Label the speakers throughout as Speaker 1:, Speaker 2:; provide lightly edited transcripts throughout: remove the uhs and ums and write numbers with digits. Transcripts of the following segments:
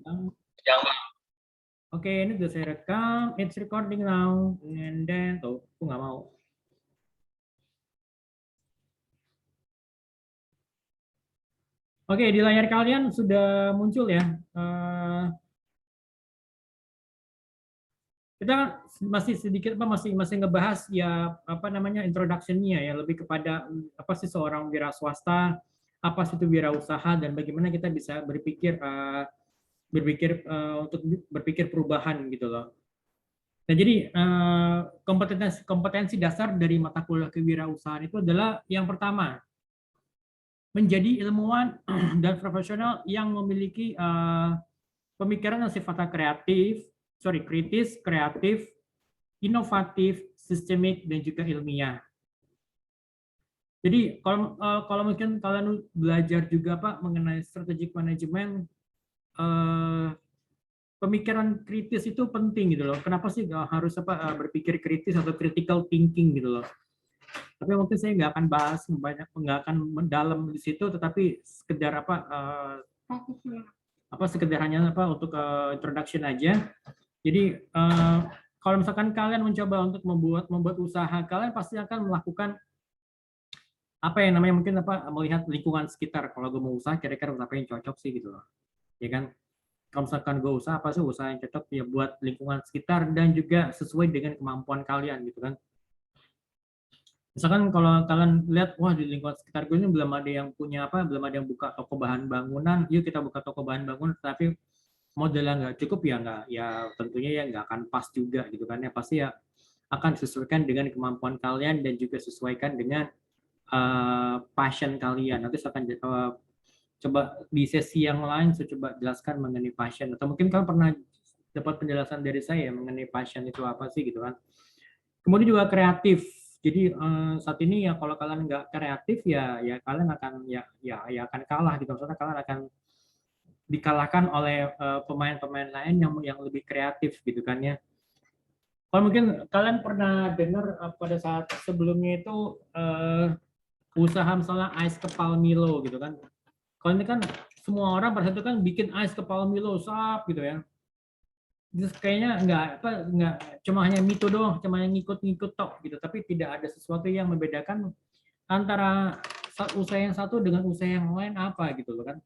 Speaker 1: Yang
Speaker 2: Oke, ini udah saya rekam. It's recording now. And then, tuh, aku nggak mau. Oke, di layar kalian sudah muncul ya. Kita masih sedikit masih ngebahas ya apa namanya introduction-nya ya, lebih kepada apa sih seorang wira swasta, apa sih itu wirausaha, dan bagaimana kita bisa untuk berpikir perubahan gitu loh. Nah, jadi kompetensi dasar dari mata kuliah kewirausahaan itu adalah yang pertama, menjadi ilmuwan dan profesional yang memiliki pemikiran yang sifatnya kritis, kreatif, inovatif, sistemik, dan juga ilmiah. Jadi kalau mungkin kalian belajar juga Pak mengenai strategic management, pemikiran kritis itu penting gitu loh. Kenapa sih harus berpikir kritis atau critical thinking gitu loh. Tapi mungkin saya nggak akan bahas nggak akan mendalam di situ, tetapi sekedar sekedar hanya untuk introduction aja. Jadi kalau misalkan kalian mencoba untuk membuat usaha, kalian pasti akan melakukan apa yang namanya mungkin melihat lingkungan sekitar. Kalau gue mau usaha, kira-kira apa yang cocok sih gitu loh, ya kan? Kalau misalkan gue usaha, apa sih usaha yang cocok ya buat lingkungan sekitar dan juga sesuai dengan kemampuan kalian gitu kan? Misalkan kalau kalian lihat, wah di lingkungan sekitar gue ini belum ada yang belum ada yang buka toko bahan bangunan, yuk kita buka toko bahan bangunan, tapi modalnya nggak cukup ya nggak, ya tentunya ya nggak akan pas juga gitu kan ya, pasti ya akan disesuaikan dengan kemampuan kalian dan juga sesuaikan dengan passion kalian. Nanti saya akan coba di sesi yang lain saya coba jelaskan mengenai passion, atau mungkin kalian pernah dapat penjelasan dari saya mengenai passion itu apa sih gitu kan. Kemudian juga kreatif. Jadi saat ini ya kalau kalian nggak kreatif ya kalian akan ya akan kalah gitu. Maksudnya kalian akan dikalahkan oleh pemain-pemain lain yang lebih kreatif gitu kan ya. Kalau mungkin kalian pernah dengar pada saat sebelumnya itu usaha misalnya ais kepal Milo gitu kan. Kalau ini kan semua orang pada saat itu kan bikin ais kepal Milo sap gitu ya. Terus kayaknya nggak cuma hanya mito doang, cuma yang ngikut-ngikut tok gitu, tapi tidak ada sesuatu yang membedakan antara usaha yang satu dengan usaha yang lain apa gitu loh kan.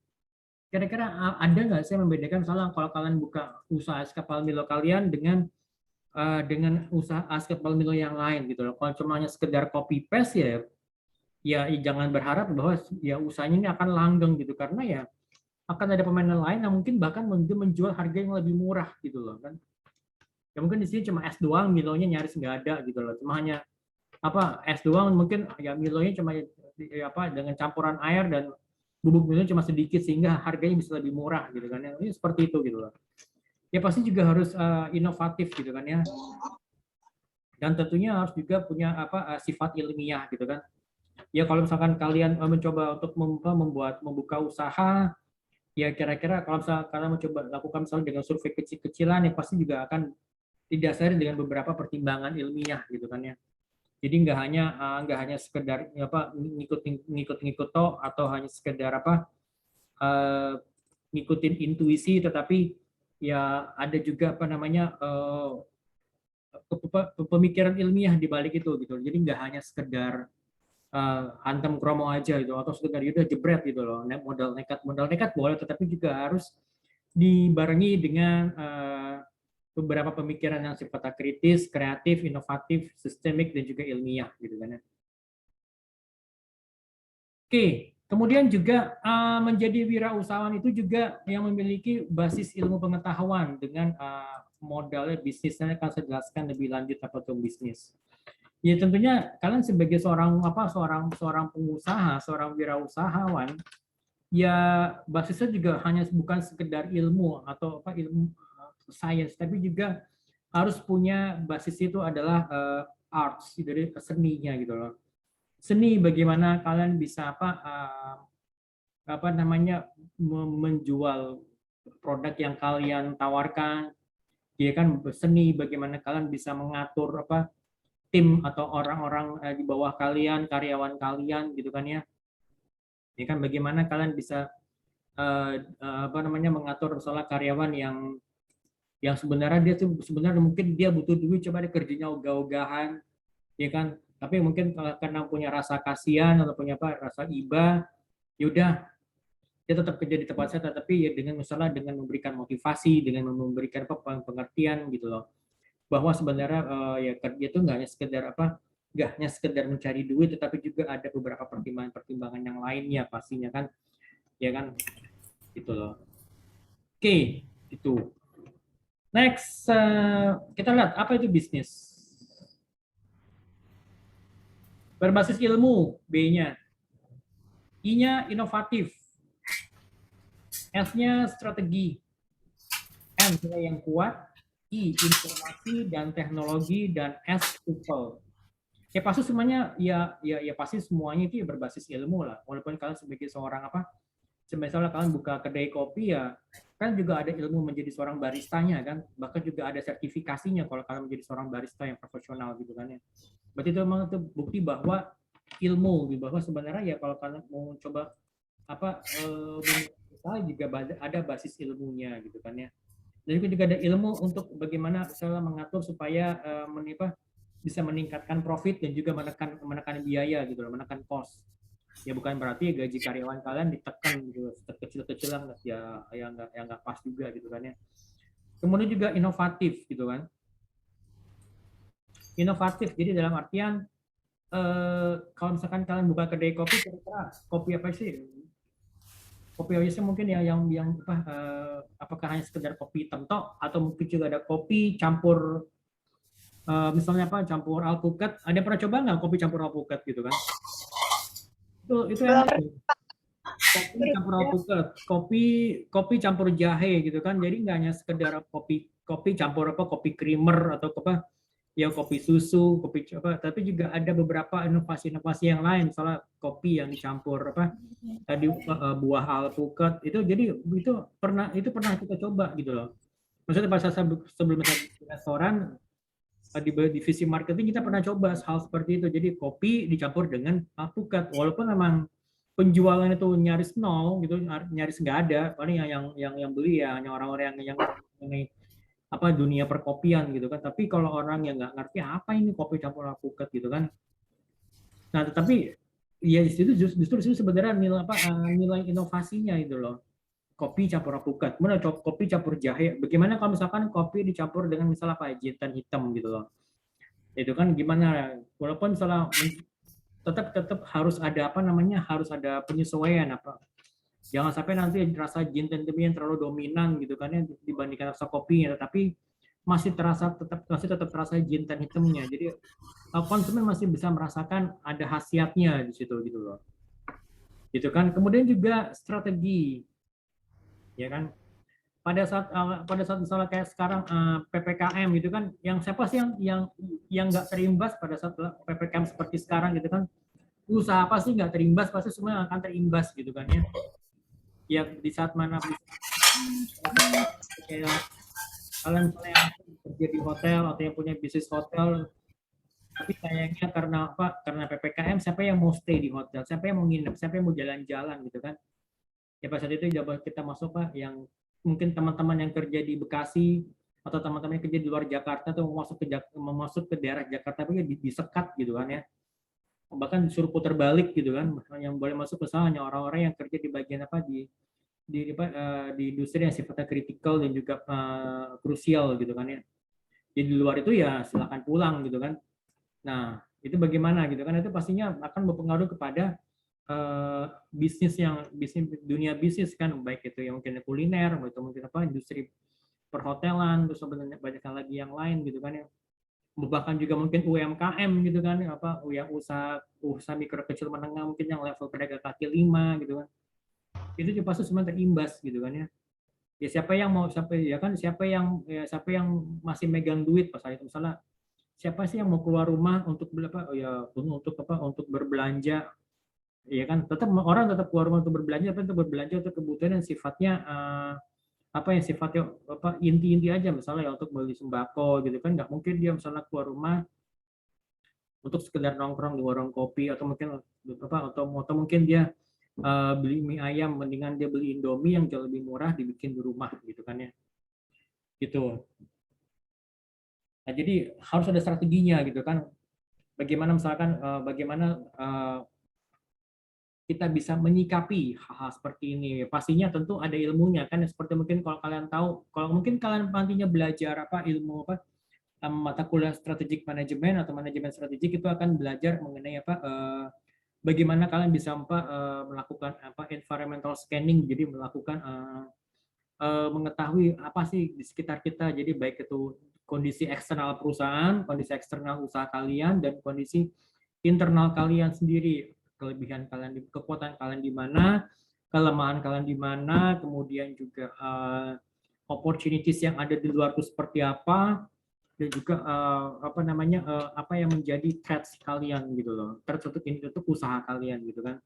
Speaker 2: Kira-kira ada nggak sih yang membedakan misalnya kalau kalian buka usaha es kapal Milo kalian dengan usaha es kapal Milo yang lain gitu loh. Kalau cuma hanya sekedar copy paste ya jangan berharap bahwa ya usahanya ini akan langgeng gitu, karena ya akan ada pemain lain yang mungkin bahkan menjual harga yang lebih murah gitu loh kan. Ya mungkin di sini cuma es doang, Milonya nyaris nggak ada gitu loh. Cuma hanya es doang, mungkin ya Milonya cuma dengan campuran air dan bubuk Milonya cuma sedikit sehingga harganya bisa lebih murah gitu kan. Ini seperti itu gitu loh. Ya pasti juga harus inovatif gitu kan ya. Dan tentunya harus juga punya sifat ilmiah gitu kan. Ya kalau misalkan kalian mencoba untuk membuka usaha, ya kira-kira kalau misalkan kalian mencoba lakukan misalnya dengan survei kecil-kecilan, ya pasti juga akan didasari dengan beberapa pertimbangan ilmiah gitu kan ya. Jadi nggak hanya sekedar ngikut-ngikut toh, atau hanya sekedar uh, ngikutin intuisi, tetapi ya ada juga pemikiran ilmiah di balik itu gitu. Jadi nggak hanya sekedar hantem kromo aja gitu, atau sekedar itu jebret gitu loh. Modal nekat boleh, tetapi juga harus dibarengi dengan beberapa pemikiran yang sifatnya kritis, kreatif, inovatif, sistemik, dan juga ilmiah gitu kan ya. Oke, kemudian juga menjadi wirausahawan itu juga yang memiliki basis ilmu pengetahuan dengan modalnya bisnisnya akan saya jelaskan lebih lanjut apa itu bisnis. Ya tentunya kalian sebagai seorang pengusaha, seorang wirausahawan, ya basisnya juga hanya bukan sekedar ilmu atau ilmu sains, tapi juga harus punya basis itu adalah arts, dari seninya gitu loh. Seni bagaimana kalian bisa menjual produk yang kalian tawarkan, ya kan. Seni bagaimana kalian bisa mengatur tim atau orang-orang di bawah kalian, karyawan kalian gitu kan ya. Ya kan, bagaimana kalian bisa apa namanya, mengatur soal karyawan yang sebenarnya dia tuh sebenarnya mungkin dia butuh duit, coba dia kerjanya ogah-ogahan, ya kan? Tapi mungkin karena punya rasa kasihan atau punya apa, rasa iba, yaudah dia tetap kerja di tempat saya, tapi ya dengan misalnya dengan memberikan motivasi, dengan memberikan apa, pengertian gitu loh, bahwa sebenarnya ya kerja itu nggak hanya sekedar apa, nggak hanya sekedar mencari duit, tetapi juga ada beberapa pertimbangan-pertimbangan yang lainnya pastinya kan, ya kan, gitu loh. Oke, itu. Next, kita lihat apa itu bisnis. Berbasis ilmu, B-nya. I-nya inovatif. S-nya strategi. N-nya yang kuat. I, informasi dan teknologi, dan S, people. Ya pasti semuanya ya pasti semuanya itu ya berbasis ilmu lah. Walaupun kalian sebagai seorang apa, misalnya kalian buka kedai kopi ya, kan juga ada ilmu menjadi seorang baristanya kan, bahkan juga ada sertifikasinya kalau kalian menjadi seorang barista yang profesional gitu kan ya. Berarti itu memang itu bukti bahwa ilmu, bahwa sebenarnya ya kalau kalian mau coba apa kita juga ada basis ilmunya gitu kan ya. Dan juga ada ilmu untuk bagaimana misalnya mengatur supaya bisa meningkatkan profit dan juga menekan biaya gitu loh, menekan cost. Ya bukan berarti gaji karyawan kalian ditekan gitu, kecil-kecilan ya nggak pas juga gitu kan ya. Kemudian juga inovatif gitu kan. Inovatif jadi dalam artian kalau misalkan kalian buka kedai kopi, kira-kira kopi apa sih? Kopi biasanya mungkin ya yang apa, apakah hanya sekedar kopi hitam tok atau mungkin juga ada kopi campur misalnya apa, campur alpukat. Ada yang pernah coba nggak kopi campur alpukat gitu kan? Itu enak. Kopi campur alpukat, kopi campur jahe gitu kan. Jadi nggak hanya sekedar kopi campur apa, kopi creamer atau apa ya, kopi susu, kopi apa, tapi juga ada beberapa inovasi-inovasi yang lain, misalnya kopi yang dicampur apa tadi buah alpukat itu. Jadi itu pernah kita coba gitu loh. Maksudnya pas sebelum saya di restoran di divisi marketing kita pernah coba hal seperti itu. Jadi kopi dicampur dengan alpukat, walaupun memang penjualan itu nyaris nol gitu, nyaris nggak ada. Paling yang beli ya hanya orang-orang yang mengenai apa dunia perkopian gitu kan. Tapi kalau orang yang nggak ngerti apa ini kopi campur alpukat gitu kan. Nah, tetapi ya di situ justru sebenarnya nilai inovasinya itu loh. Kopi campur alpukat, kemudian kopi campur jahe. Bagaimana kalau misalkan kopi dicampur dengan misalnya apa jintan hitam gitu loh. Itu kan gimana? Walaupun misalnya tetap harus ada apa namanya, harus ada penyesuaian apa. Jangan sampai nanti rasa jintan hitam yang terlalu dominan gitu kan ya dibandingkan rasa kopinya, tetapi masih tetap terasa jintan hitamnya. Jadi konsumen masih bisa merasakan ada khasiatnya di situ gitu loh. Gitu kan. Kemudian juga strategi, ya kan. Pada saat misalnya kayak sekarang PPKM gitu kan, yang siapa sih yang nggak terimbas pada saat PPKM seperti sekarang gitu kan? Usaha apa sih nggak terimbas? Pasti semua akan terimbas gitu kan ya. Ya di saat mana kayak kalian misalnya yang kerja di hotel atau yang punya bisnis hotel, tapi sayangnya karena apa? Karena PPKM, siapa yang mau stay di hotel? Siapa yang mau nginep? Siapa yang mau jalan-jalan gitu kan? Ya pada saat itu kita masuk Pak, yang mungkin teman-teman yang kerja di Bekasi atau teman-teman yang kerja di luar Jakarta tuh mau masuk ke daerah Jakarta tapi disekat gitu kan ya, bahkan disuruh putar balik gitu kan. Yang boleh masuk misalnya hanya orang-orang yang kerja di bagian apa di industri yang sifatnya kritikal dan juga krusial gitu kan ya. Jadi di luar itu ya silakan pulang gitu kan. Nah itu bagaimana gitu kan, itu pastinya akan berpengaruh kepada bisnis dunia bisnis kan, baik itu yang mungkin kuliner atau mungkin apa industri perhotelan, terus banyak lagi yang lain gitu kan ya, bahkan juga mungkin UMKM gitu kan apa yang usaha mikro kecil menengah mungkin yang level pedagang kaki lima gitu kan, itu juga pasti semua terimbas gitu kan ya. Ya siapa yang masih megang duit pas saat itu, misalnya siapa sih yang mau keluar rumah untuk berapa ya untuk berbelanja. Iya kan, orang tetap keluar rumah untuk berbelanja, tapi untuk berbelanja untuk kebutuhan yang sifatnya yang sifatnya inti-inti aja, misalnya ya untuk beli sembako gitu kan. Nggak mungkin dia misalnya keluar rumah untuk sekedar nongkrong di warung kopi atau mungkin mungkin dia beli mie ayam, mendingan dia beli Indomie yang jauh lebih murah dibikin di rumah gitu kan ya. Gitu. Nah, jadi harus ada strateginya gitu kan. Bagaimana misalkan bagaimana kita bisa menyikapi hal-hal seperti ini. Pastinya tentu ada ilmunya kan, seperti mungkin kalau kalian tahu, kalau mungkin kalian nantinya belajar apa ilmu apa mata kuliah strategic management atau manajemen strategik itu akan belajar mengenai apa bagaimana kalian bisa melakukan apa environmental scanning, jadi melakukan mengetahui apa sih di sekitar kita, jadi baik itu kondisi eksternal perusahaan, kondisi eksternal usaha kalian, dan kondisi internal kalian sendiri, kelebihan kalian, kekuatan kalian di mana, kelemahan kalian di mana, kemudian juga opportunities yang ada di luar itu seperti apa, dan juga apa namanya apa yang menjadi threats kalian gitu loh, threats untuk usaha kalian gitu kan.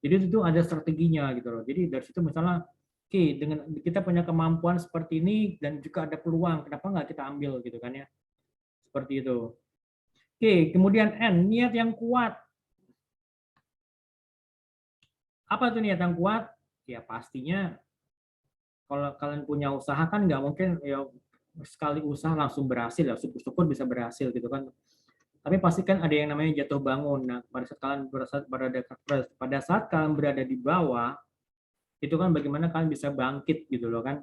Speaker 2: Jadi itu ada strateginya gitu loh. Jadi dari situ misalnya, oke, dengan kita punya kemampuan seperti ini dan juga ada peluang, kenapa nggak kita ambil gitu kan ya, seperti itu. Oke, kemudian N, niat yang kuat. Apa tuh niat yang kuat? Ya pastinya kalau kalian punya usaha kan nggak mungkin ya sekali usaha langsung berhasil ya, syukur-syukur bisa berhasil gitu kan. Tapi pasti kan ada yang namanya jatuh bangun. Nah, pada saat kalian berada di bawah, itu kan bagaimana kalian bisa bangkit gitu loh kan.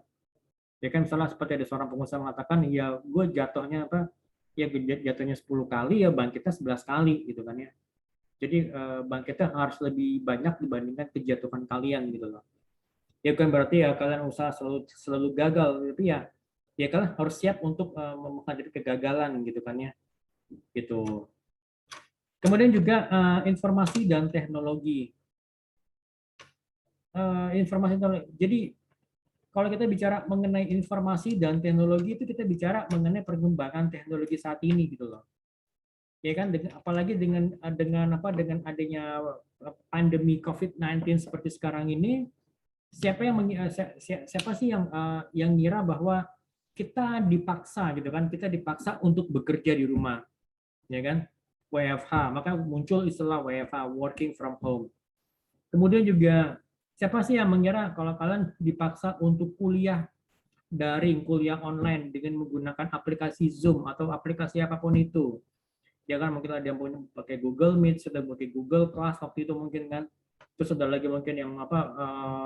Speaker 2: Ya kan misalnya seperti ada seorang pengusaha mengatakan, ya gue jatuhnya apa? Ya jatuhnya 10 kali ya bangkitnya 11 kali gitu kan ya. Jadi bangkitnya harus lebih banyak dibandingkan kejatuhan kalian gitu loh. Ya bukan berarti ya kalian usaha selalu gagal, tapi ya kalian harus siap untuk menghadapi kegagalan gitu kan ya. Gitu. Kemudian juga informasi dan teknologi. Informasi teknologi. Jadi kalau kita bicara mengenai informasi dan teknologi itu kita bicara mengenai perkembangan teknologi saat ini gitu loh. Ya kan, apalagi dengan apa dengan adanya pandemi COVID-19 seperti sekarang ini, siapa sih yang ngira bahwa kita dipaksa gitu kan, kita dipaksa untuk bekerja di rumah, ya kan, WFH, maka muncul istilah WFH, working from home. Kemudian juga siapa sih yang mengira kalau kalian dipaksa untuk kuliah daring, kuliah online dengan menggunakan aplikasi Zoom atau aplikasi apapun itu. Ya kan, mungkin ada yang punya pakai Google Meet, sudah pakai Google Class waktu itu mungkin kan. Terus ada lagi mungkin yang apa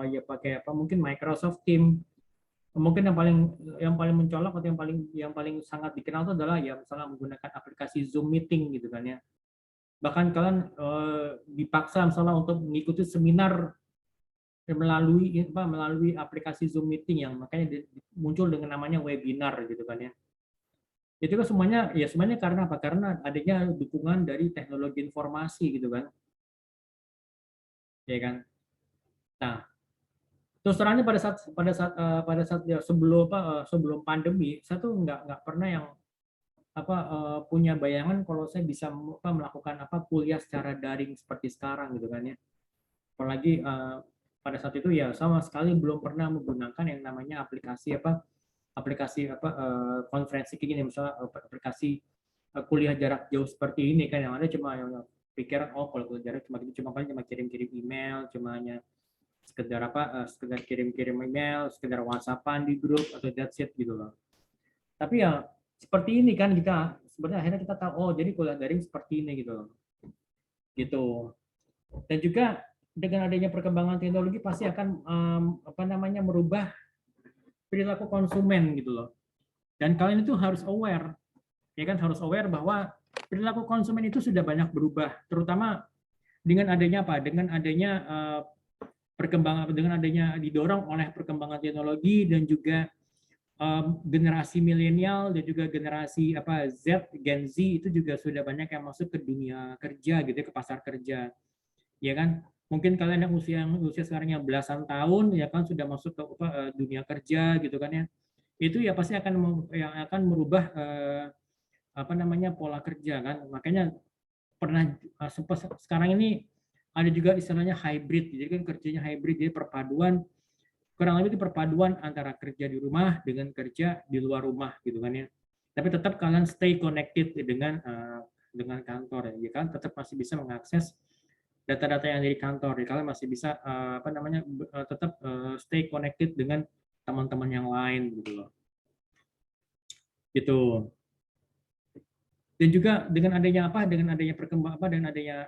Speaker 2: ya pakai apa mungkin Microsoft Teams. Mungkin yang paling mencolok atau yang paling sangat dikenal itu adalah ya misalnya menggunakan aplikasi Zoom meeting gitu kan ya. Bahkan kalian dipaksa misalnya untuk mengikuti seminar melalui aplikasi Zoom meeting yang makanya muncul dengan namanya webinar gitu kan ya. Itu kan semuanya karena apa? Karena adanya dukungan dari teknologi informasi gitu kan. Ya kan? Nah, terus terangnya pada saat ya, sebelum pandemi, saya tuh nggak pernah yang punya bayangan kalau saya bisa melakukan kuliah secara daring seperti sekarang gitu kan ya. Apalagi pada saat itu ya sama sekali belum pernah menggunakan yang namanya aplikasi konferensi kayak gini, misalnya aplikasi kuliah jarak jauh seperti ini kan, yang ada cuma yang pikiran kalau kuliah jarak cuma kirim-kirim email, cuma hanya sekedar kirim-kirim email, sekedar WhatsAppan di grup atau that's it gitu loh. Tapi ya seperti ini kan kita sebenarnya akhirnya kita tahu jadi kuliah daring seperti ini gitu loh. Gitu. Dan juga dengan adanya perkembangan teknologi pasti akan merubah perilaku konsumen gitu loh. Dan kalian itu harus aware, ya kan, harus aware bahwa perilaku konsumen itu sudah banyak berubah, terutama dengan adanya Dengan adanya perkembangan, dengan adanya didorong oleh perkembangan teknologi dan juga generasi milenial dan juga generasi Z, Gen Z itu juga sudah banyak yang masuk ke dunia kerja gitu, ke pasar kerja, ya kan. Mungkin kalian yang usia sekarang yang belasan tahun ya kan sudah masuk ke dunia kerja gitu kan ya. Itu ya pasti akan merubah pola kerja kan. Makanya sekarang ini ada juga istilahnya hybrid. Jadi kan kerjanya hybrid, jadi kurang lebih itu perpaduan antara kerja di rumah dengan kerja di luar rumah gitu kan ya. Tapi tetap kalian stay connected dengan kantor ya kan, tetap masih bisa mengakses data-data yang dari kantor. Jadi kalian masih bisa apa namanya tetap stay connected dengan teman-teman yang lain gitu loh. Gitu. Dan juga dengan adanya apa? Dengan adanya perkembang apa? Dengan adanya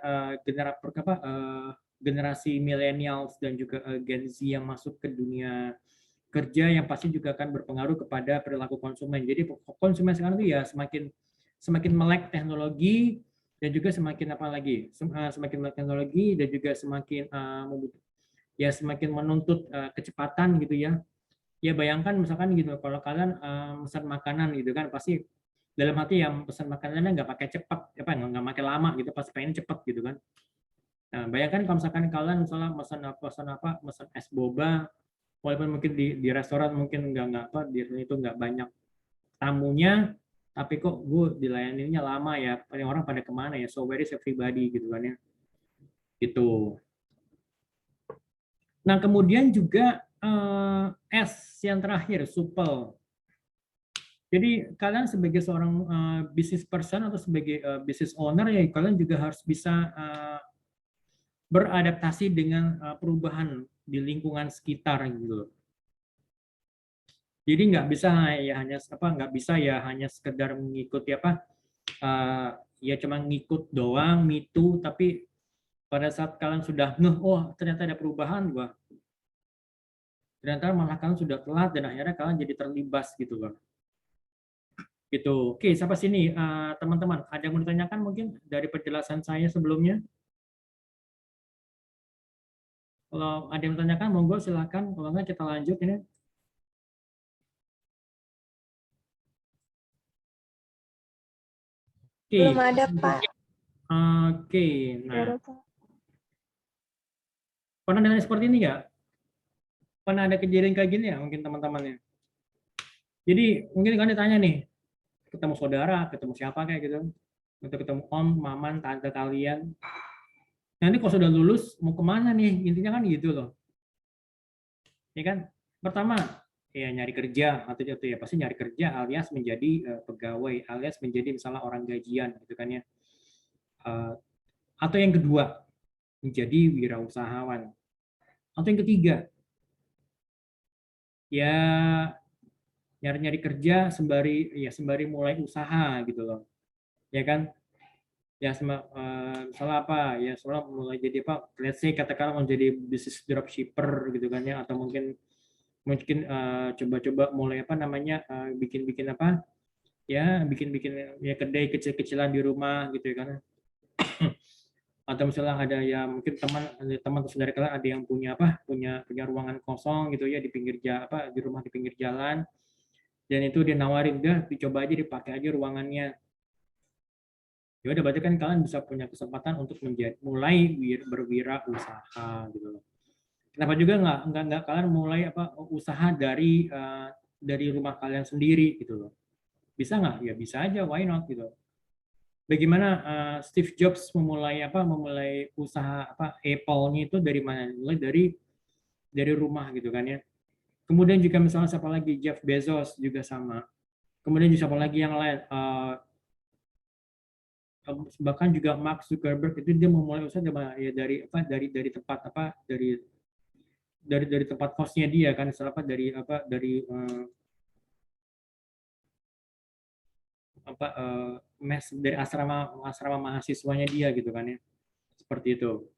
Speaker 2: generasi millennials dan juga Gen Z yang masuk ke dunia kerja yang pasti juga akan berpengaruh kepada perilaku konsumen. Jadi konsumen sekarang itu ya semakin melek teknologi dan juga semakin apa lagi? Semakin melek teknologi dan juga semakin ya semakin menuntut kecepatan gitu ya. Ya bayangkan misalkan gitu kalau kalian pesan makanan gitu kan pasti dalam hati yang pesan makanannya nggak pakai cepat apa nggak pakai lama gitu pasti pengen cepat gitu kan. Nah, bayangkan kalau misalkan kalian misalnya pesan es boba walaupun mungkin di restoran mungkin nggak apa di itu nggak banyak tamunya tapi kok gue dilayaninya lama ya paling orang pada kemana ya so where is everybody gitu kan ya itu. Nah kemudian juga S yang terakhir supel. Jadi kalian sebagai seorang business person atau sebagai business owner ya kalian juga harus bisa beradaptasi dengan perubahan di lingkungan sekitar gitu. Jadi nggak bisa ya hanya apa nggak bisa ya hanya sekedar mengikuti apa ya cuma ngikut doang mitu tapi pada saat kalian sudah oh ternyata ada perubahan gua ternyata malah kalian sudah telat dan akhirnya kalian jadi terlibas gitu loh. Gitu. Oke, sampai sini teman-teman. Ada yang mau ditanyakan mungkin dari penjelasan saya sebelumnya? Kalau ada yang ditanyakan, monggo silakan. Kalau enggak kita lanjut ini. Oke.
Speaker 1: Belum ada, Pak.
Speaker 2: Oke. Nah, pernah dengar seperti ini nggak? Pernah ada kejadian kayak gini ya mungkin teman-temannya? Jadi mungkin kalian ditanya nih, ketemu saudara, ketemu siapa kayak gitu, atau ketemu om, maman, tante kalian. Nanti kalau sudah lulus mau kemana nih? Intinya kan gitu loh. Ya kan? Pertama ya nyari kerja atau ya pasti nyari kerja alias menjadi pegawai alias menjadi misalnya orang gajian gitu kan ya. Atau yang kedua menjadi wirausahawan. Atau yang ketiga ya nyari-nyari kerja sembari mulai usaha gitu loh. Ya kan? Ya misalnya apa ya soalnya mulai jadi apa let's say katakanlah mau jadi bisnis dropshipper gitu kan ya atau mungkin coba-coba mulai apa namanya bikin-bikin apa ya bikin-bikin ya kedai kecil-kecilan di rumah gitu ya kan atau misalnya ada ya mungkin teman atau saudara kalian ada yang punya apa punya ruangan kosong gitu ya di pinggir di rumah di pinggir jalan dan itu dia nawarin udah dicoba aja dipakai aja ruangannya ya udah berarti kan kalian bisa punya kesempatan untuk mulai berwirausaha gitu loh. Kenapa juga nggak kalian mulai apa usaha dari rumah kalian sendiri gitu loh. Bisa nggak? Ya bisa aja, why not gitu. Bagaimana Steve Jobs memulai usaha apa Apple-nya itu dari mana? Mulai dari rumah gitu kan ya. Kemudian juga misalnya siapa lagi Jeff Bezos juga sama. Kemudian juga siapa lagi yang lain bahkan juga Mark Zuckerberg itu dia memulai usaha ya dari tempat apa dari tempat kosnya dia kan mes dari asrama asrama mahasiswanya dia gitu kan ya seperti itu.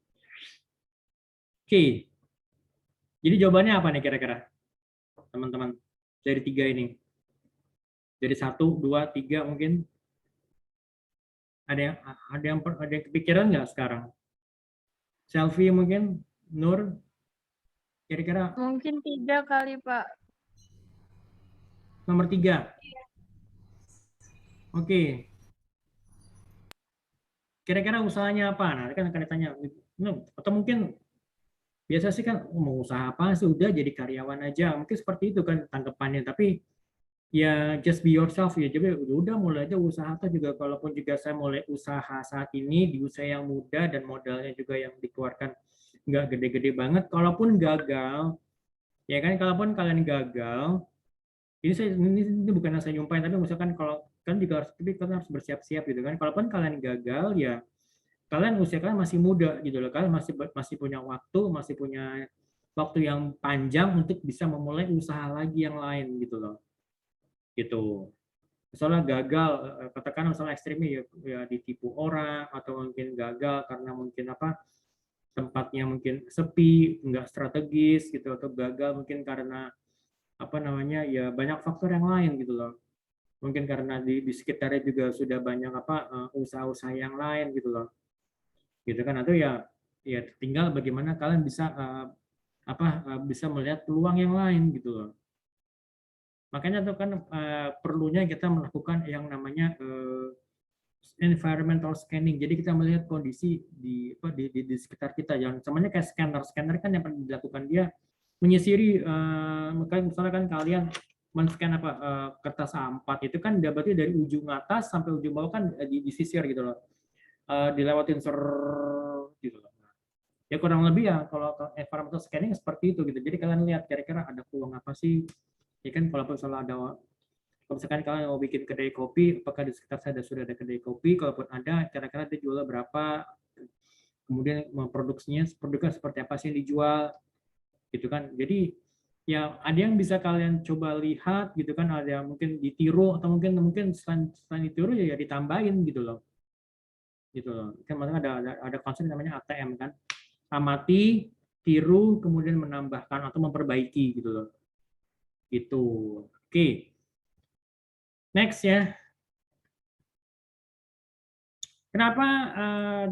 Speaker 2: Oke, jadi jawabannya apa nih kira-kira teman-teman dari tiga ini? Dari 1, 2, 3 mungkin ada yang kepikiran nggak sekarang? Selfie mungkin, Nur, kira-kira
Speaker 1: Mungkin 3 kali, Pak.
Speaker 2: nomor 3. Oke, kira-kira usahanya apa? Nah, kan akan ditanya, atau mungkin biasa sih kan mau usaha apa sih udah jadi karyawan aja, mungkin seperti itu kan tanggapannya. Tapi ya just be yourself ya, jadi udah mulai aja usaha atau juga kalaupun juga saya mulai usaha saat ini di usia yang muda dan modalnya juga yang dikeluarkan nggak gede-gede banget, kalaupun gagal, ya kan kalaupun kalian gagal, ini bukan saya nyumpain tapi misalkan kalau kan juga harus bersiap-siap gitu kan, kalaupun kalian gagal ya kalian usia kalian masih muda gitu loh, kalian masih punya waktu yang panjang untuk bisa memulai usaha lagi yang lain gitu loh, gitu. Misalnya gagal, katakan misalnya ekstrimnya ya ditipu orang, atau mungkin gagal karena mungkin tempatnya mungkin sepi, nggak strategis gitu, atau gagal mungkin karena ya banyak faktor yang lain gitu loh. Mungkin karena di sekitarnya juga sudah banyak usaha-usaha yang lain gitu loh, gitu kan. Atau ya tinggal bagaimana kalian bisa bisa melihat peluang yang lain gitu loh. Makanya tuh kan perlunya kita melakukan yang namanya environmental scanning. Jadi kita melihat kondisi di sekitar kita. Yang namanya kayak scanner kan yang pernah dilakukan dia menyisiri, misalnya kan kalian men-scan kertas A4 itu kan berarti dari ujung atas sampai ujung bawah kan disisir gitu loh. Dilewatin gitu loh. Ya kurang lebih ya kalau environmental scanning seperti itu gitu. Jadi kalian lihat kira-kira ada peluang apa sih? Ya kan kalau misalkan kalian mau bikin kedai kopi, apakah di sekitar saya sudah ada kedai kopi? Kalaupun ada, kira-kira dia jual berapa? Kemudian produknya seperti apa sih yang dijual? Gitu kan. Jadi ya ada yang bisa kalian coba lihat gitu kan, ada yang mungkin ditiru, atau mungkin selain ditiru ya ditambahin gitu loh. Gitu loh. Kan maksudnya ada konsep namanya ATM kan. Amati, tiru, kemudian menambahkan atau memperbaiki gitu loh. Gitu. Oke. Next ya. Kenapa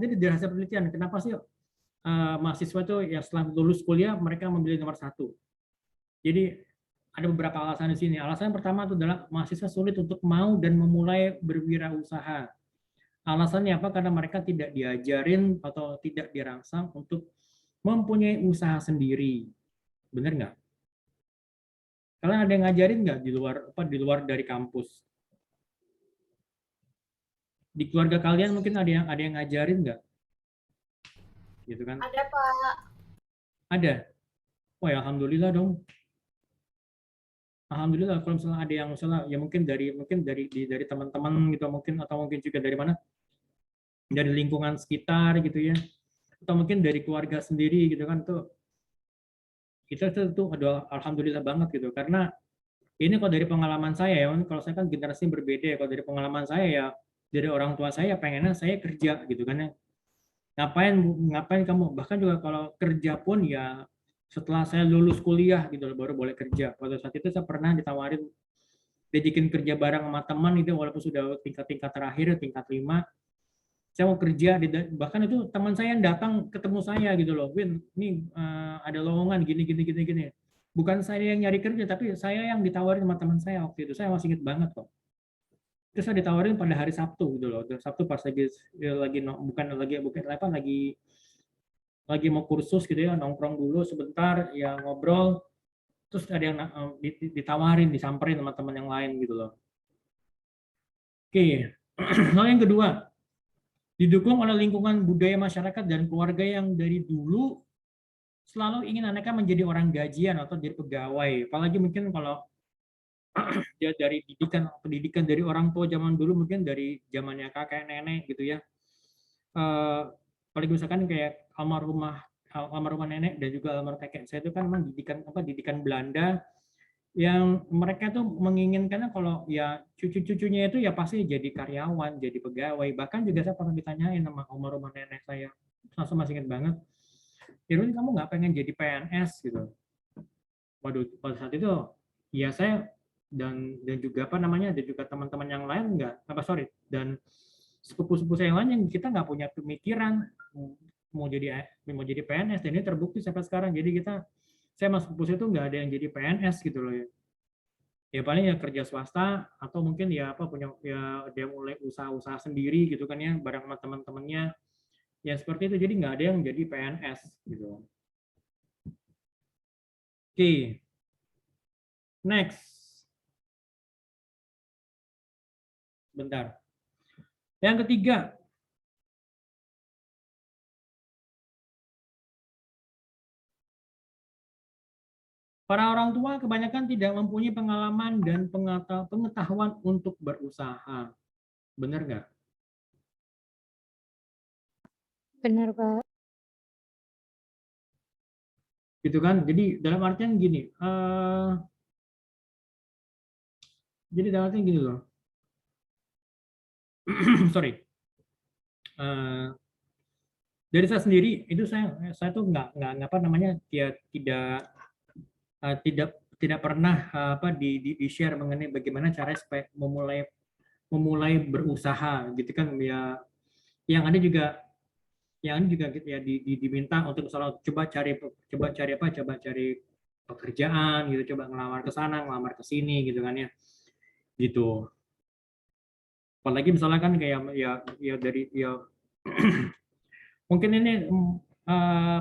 Speaker 2: jadi dari hasil penelitian, kenapa sih mahasiswa itu ya setelah lulus kuliah mereka memilih nomor 1? Jadi ada beberapa alasan di sini. Alasan pertama itu adalah mahasiswa sulit untuk mau dan memulai berwirausaha. Alasannya apa? Karena mereka tidak diajarin atau tidak dirangsang untuk mempunyai usaha sendiri. Benar nggak? Kalian ada yang ngajarin nggak di luar dari kampus? Di keluarga kalian mungkin ada yang ngajarin nggak? Gitu kan?
Speaker 1: Ada, Pak.
Speaker 2: Ada. Wah, ya, alhamdulillah dong. Alhamdulillah kalau misalnya ada yang misalnya ya mungkin dari teman-teman gitu mungkin, atau mungkin juga dari mana, dari lingkungan sekitar gitu ya, atau mungkin dari keluarga sendiri gitu kan, tuh kita tuh ada alhamdulillah banget gitu. Karena ini kalau dari pengalaman saya ya, kalau saya kan generasi berbeda ya, kalau dari pengalaman saya ya dari orang tua saya pengennya saya kerja gitu kan ya. Ngapain kamu, bahkan juga kalau kerja pun ya setelah saya lulus kuliah gitu baru boleh kerja. Pada saat itu saya pernah ditawarin diajakin kerja bareng sama teman itu, walaupun sudah tingkat terakhir, tingkat 5, saya mau kerja, bahkan itu teman saya yang datang ketemu saya gitu loh, Win, ini ada lowongan gini. Bukan saya yang nyari kerja, tapi saya yang ditawarin sama teman saya waktu itu, saya masih ingat banget kok. Terus saya ditawarin pada hari Sabtu gitu loh, Sabtu pas lagi mau kursus gitu ya, nongkrong dulu sebentar ya, ngobrol, terus ada yang disamperin sama teman yang lain gitu loh. Oke. Lalu yang kedua, didukung oleh lingkungan budaya masyarakat dan keluarga yang dari dulu selalu ingin anaknya menjadi orang gajian atau jadi pegawai. Apalagi mungkin kalau dia dari pendidikan dari orang tua zaman dulu, mungkin dari zamannya kakek nenek gitu ya. Apalagi misalkan kayak almarhumah nenek dan juga almarhum kakek saya itu kan memang didikan Belanda, yang mereka tuh menginginkannya kalau ya cucu-cucunya itu ya pasti jadi karyawan, jadi pegawai. Bahkan juga saya pernah ditanyain sama almarhumah nenek saya, langsung masih ingat banget, Irwin kamu nggak pengen jadi PNS gitu? Waduh, pada saat itu ya saya dan juga dan juga teman-teman yang lain dan sepupu-sepupu saya yang lain yang kita nggak punya pemikiran mau jadi PNS, dan ini terbukti sampai sekarang. Jadi saya masuk sepupu itu nggak ada yang jadi PNS gitu loh ya. Ya paling ya kerja swasta, atau mungkin ya punya ya dia mulai usaha-usaha sendiri gitu kan ya, bareng sama teman-temannya ya seperti itu. Jadi nggak ada yang jadi PNS gitu. Oke, next, bentar. Yang ketiga, para orang tua kebanyakan tidak mempunyai pengalaman dan pengetahuan untuk berusaha. Benar nggak?
Speaker 1: Benar, Pak.
Speaker 2: Gitu kan? Jadi dalam artian gini, jadi dalam artian gini loh. Sorry. Dari saya sendiri itu saya tuh nggak apa namanya dia tidak pernah apa di share mengenai bagaimana cara supaya memulai berusaha gitu kan ya, yang ada juga gitu ya diminta untuk selalu coba cari pekerjaan gitu, coba ngelamar ke sana ngelamar ke sini gitu kan ya, gitu. Apalagi misalnya kan kayak ya dari ya mungkin ini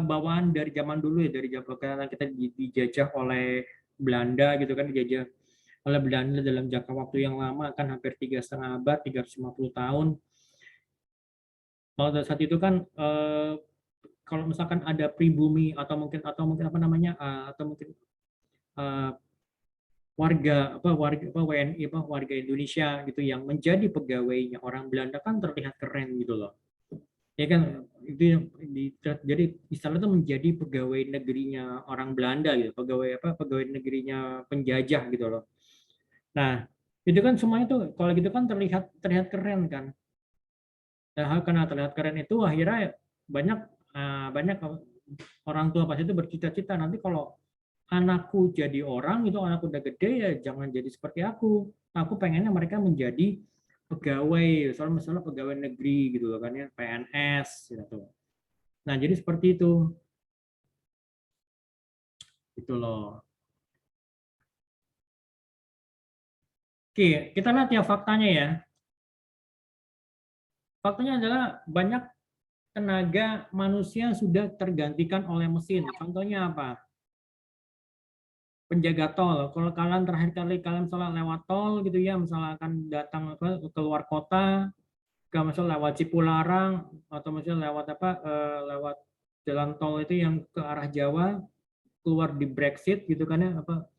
Speaker 2: bawaan dari zaman dulu ya, dari zaman karena kita dijajah oleh Belanda gitu kan, dijajah oleh Belanda dalam jangka waktu yang lama kan, hampir 3,5 abad, 350 tahun. Pada saat itu kan kalau misalkan ada pribumi atau mungkin apa namanya atau mungkin eh, warga WNI warga Indonesia gitu yang menjadi pegawainya orang Belanda kan terlihat keren gitu loh. Ya kan itu yang jadi istilahnya itu menjadi pegawai negerinya orang Belanda gitu, pegawai negerinya penjajah gitu loh. Nah, itu kan semuanya tuh kalau gitu kan terlihat keren kan. Dan karena terlihat keren itu akhirnya banyak banyak orang tua pas itu bercita-cita nanti kalau anakku jadi orang itu, anakku udah gede ya jangan jadi seperti aku. Aku pengennya mereka menjadi pegawai, misalnya pegawai negeri gitu loh kan ya, PNS gitu. Nah, jadi seperti itu. Gitu loh. Oke, kita lihat ya faktanya ya. Faktanya adalah banyak tenaga manusia sudah tergantikan oleh mesin. Contohnya apa? Penjaga tol. Kalau kalian terakhir kali kalian misalnya lewat tol gitu ya, misalnya akan datang keluar kota, misalnya lewat Cipularang atau misalnya lewat lewat jalan tol itu yang ke arah Jawa, keluar di Brexit gitu kan ya, apa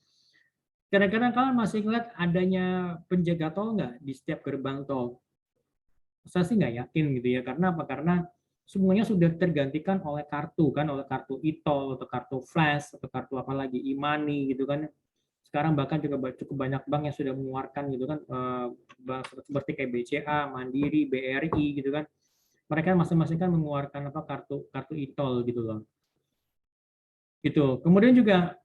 Speaker 2: kadang-kadang kalian masih ngeliat adanya penjaga tol nggak di setiap gerbang tol? Saya sih nggak yakin gitu ya. Karena apa? Karena semuanya sudah tergantikan oleh kartu kan, oleh kartu e-tol atau kartu flash atau kartu apa lagi e-money gitu kan. Sekarang bahkan juga cukup banyak bank yang sudah mengeluarkan gitu kan, bank seperti kayak BCA, Mandiri, BRI gitu kan. Mereka masing-masing kan mengeluarkan apa kartu kartu e-tol gitu loh. Gitu. Kemudian juga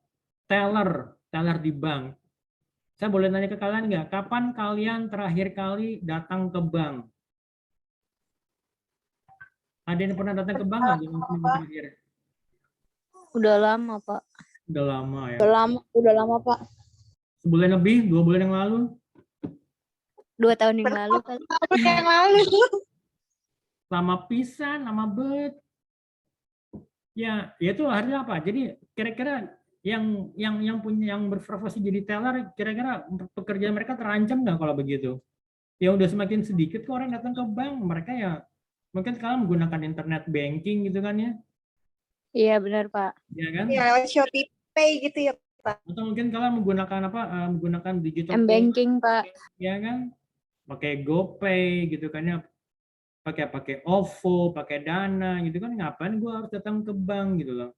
Speaker 2: teller di bank. Saya boleh nanya ke kalian nggak, kapan kalian terakhir kali datang ke bank? Ada yang pernah datang ke bank nggak dalam seminggu terakhir?
Speaker 1: Udah lama, Pak.
Speaker 2: Udah lama ya.
Speaker 1: Udah lama, Pak.
Speaker 2: Sebulan lebih, 2 bulan yang lalu.
Speaker 1: 2 tahun yang lalu kali.
Speaker 3: Yang lalu.
Speaker 2: Lama pisan, lama bet. Ya, itu artinya apa? Jadi kira-kira yang berprofesi jadi teller, kira-kira pekerjaan mereka terancam nggak kalau begitu? Ya udah semakin sedikit kok orang datang ke bank, mereka ya mungkin sekarang menggunakan internet banking gitu kan ya?
Speaker 1: Iya, benar, Pak.
Speaker 2: Ya kan?
Speaker 3: Ya, lewat Shopee Pay gitu ya, Pak.
Speaker 2: Atau mungkin kalian menggunakan menggunakan digital
Speaker 1: M-banking, Pak.
Speaker 2: ya kan? Pakai GoPay gitu kan ya? Pakai OVO, pakai Dana gitu kan, ngapain gue harus datang ke bank gitu loh.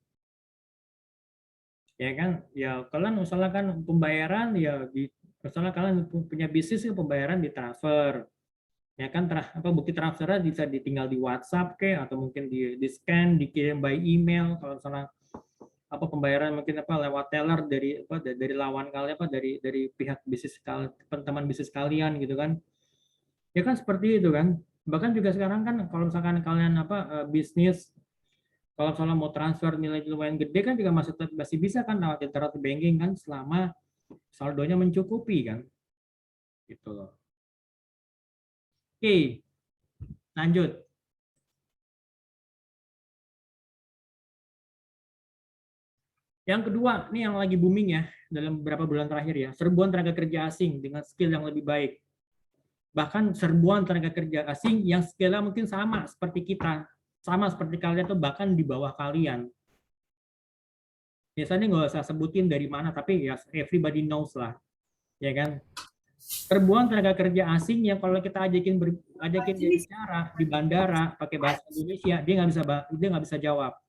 Speaker 2: Ya kan? Ya kalian misalnya kan pembayaran ya misalnya kalian punya bisnis ya, pembayaran di transfer. Ya kan bukti transfernya bisa ditinggal di WhatsApp atau mungkin di scan, dikirim by email. Kalau misalnya pembayaran mungkin lewat teller dari lawan kalian dari pihak bisnis teman bisnis kalian gitu kan. Ya kan seperti itu kan. Bahkan juga sekarang kan kalau misalkan kalian bisnis, kalau misalnya mau transfer nilai lumayan gede kan juga masih bisa kan lewat internet banking kan, selama saldonya mencukupi kan. Gitu loh. Oke, lanjut. Yang kedua, ini yang lagi booming ya dalam beberapa bulan terakhir ya, serbuan tenaga kerja asing dengan skill yang lebih baik. Bahkan serbuan tenaga kerja asing yang skillnya mungkin sama seperti kita, sama seperti kalian tuh bahkan di bawah kalian. Biasanya nggak usah sebutin dari mana, tapi ya everybody knows lah, ya kan? Serbuan tenaga kerja asing yang kalau kita ajakin dia bicara di bandara pakai bahasa Indonesia, dia nggak bisa jawab.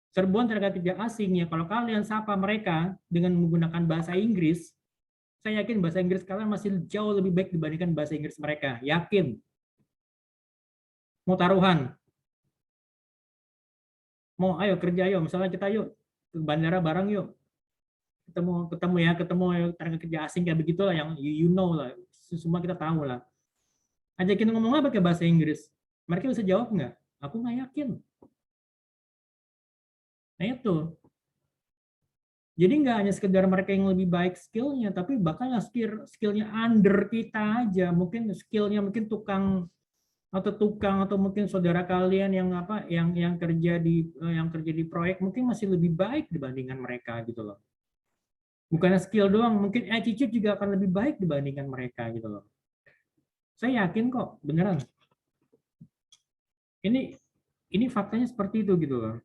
Speaker 2: Serbuan tenaga kerja asing ya kalau kalian sapa mereka dengan menggunakan bahasa Inggris, saya yakin bahasa Inggris kalian masih jauh lebih baik dibandingkan bahasa Inggris mereka. Yakin. Mau taruhan? Mau ayo kerja yuk, misalnya kita yuk ke bandara bareng yuk. Ketemu ya tenaga kerja asing kayak begitulah yang you know lah. Semua kita tahu lah. Ajakin ngomong apa pakai bahasa Inggris. Mereka bisa jawab nggak? Aku nggak yakin. Nah itu. Jadi nggak hanya sekedar mereka yang lebih baik skillnya, tapi bahkan skillnya under kita aja. Mungkin skillnya mungkin tukang atau mungkin saudara kalian yang kerja di proyek mungkin masih lebih baik dibandingkan mereka gitu loh. Bukan skill doang, mungkin attitude juga akan lebih baik dibandingkan mereka gitu loh. Saya yakin kok, beneran. Ini faktanya seperti itu gitu loh.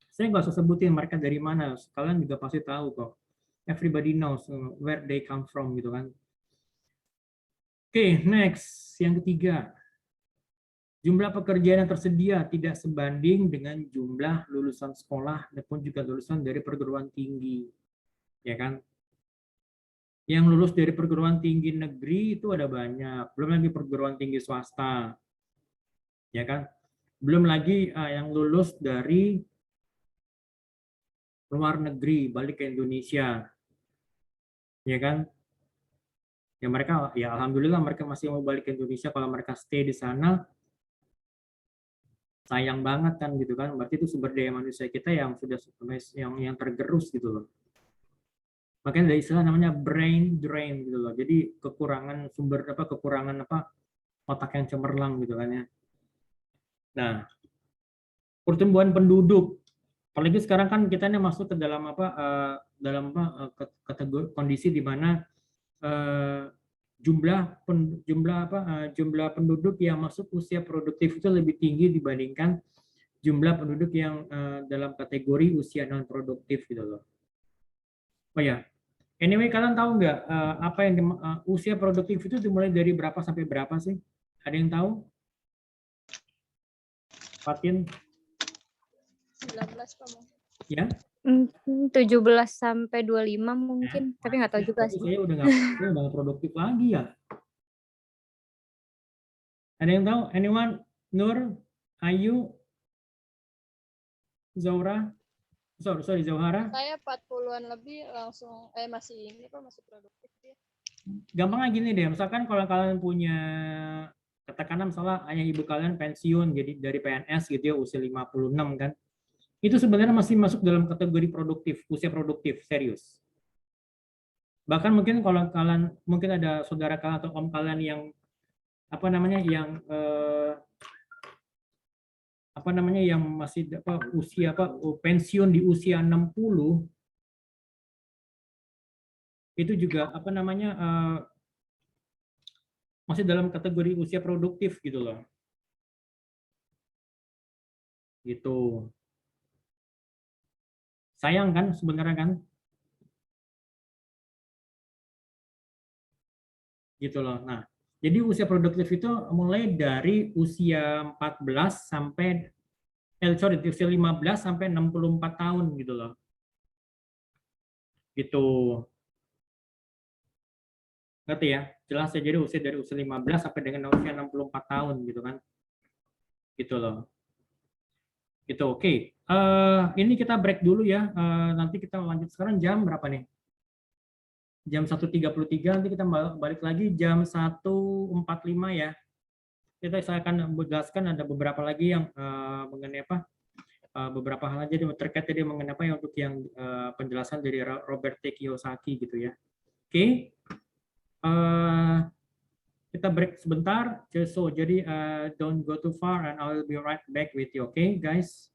Speaker 2: Saya nggak usah sebutin mereka dari mana, kalian juga pasti tahu kok. Everybody knows where they come from gitu kan. Oke, next, yang ketiga. Jumlah pekerjaan yang tersedia tidak sebanding dengan jumlah lulusan sekolah maupun juga lulusan dari perguruan tinggi. Ya kan? Yang lulus dari perguruan tinggi negeri itu ada banyak, belum lagi perguruan tinggi swasta. Ya kan? Belum lagi yang lulus dari luar negeri balik ke Indonesia. Ya kan? Ya mereka ya alhamdulillah mereka masih mau balik ke Indonesia. Kalau mereka stay di sana sayang banget kan gitu kan, berarti itu sumber daya manusia kita yang sudah yang tergerus gitu loh. Makanya ada istilah namanya brain drain gitu loh. Jadi kekurangan otak yang cemerlang gitu kan ya. Nah, pertumbuhan penduduk, apalagi sekarang kan kita ini masuk ke dalam kategori kondisi di mana jumlah penduduk yang masuk usia produktif itu lebih tinggi dibandingkan jumlah penduduk yang dalam kategori usia non produktif gitu loh. Oh ya, anyway kalian tahu nggak apa yang usia produktif itu dimulai dari berapa sampai berapa sih? Ada yang tahu? Fatin?
Speaker 4: 19 Pak.
Speaker 2: Ya?
Speaker 1: 17 sampai 25 mungkin, tapi nggak tahu juga sih.
Speaker 2: Saya udah nggak produktif lagi ya. Ada yang tahu? Anyone? Nur? Ayu? Zaura? Sorry, Zauhara?
Speaker 4: Saya 40-an lebih langsung masih ini Pak, masih produktif ya.
Speaker 2: Gampangnya gini deh, misalkan kalau kalian punya katakanlah misalnya ayah ibu kalian pensiun jadi dari PNS gitu ya usia 56 kan. Itu sebenarnya masih masuk dalam kategori produktif, usia produktif, serius. Bahkan mungkin kalau kalian mungkin ada saudara kalian atau om kalian yang yang masih pensiun di usia 60 itu juga masih dalam kategori usia produktif gitu loh. Gitu. Sayang kan sebenarnya kan? Gitu loh. Nah, jadi usia produktif itu mulai dari usia 14 sampai usia 15 sampai 64 tahun gitu loh. Gitu. Ngerti ya? Jelas ya, jadi usia dari usia 15 sampai dengan usia 64 tahun gitu kan. Gitu loh. Gitu, oke. Ini kita break dulu ya. Nanti kita lanjut sekarang jam berapa nih? Jam 1.33, nanti kita balik lagi jam 1.45 ya. Saya akan menjelaskan ada beberapa lagi yang mengenai beberapa hal aja terkait tadi mengenai yang untuk yang penjelasan dari Robert T. Kiyosaki gitu ya. Oke. Kita break sebentar. Jadi don't go too far and I will be right back with you. Okay, guys.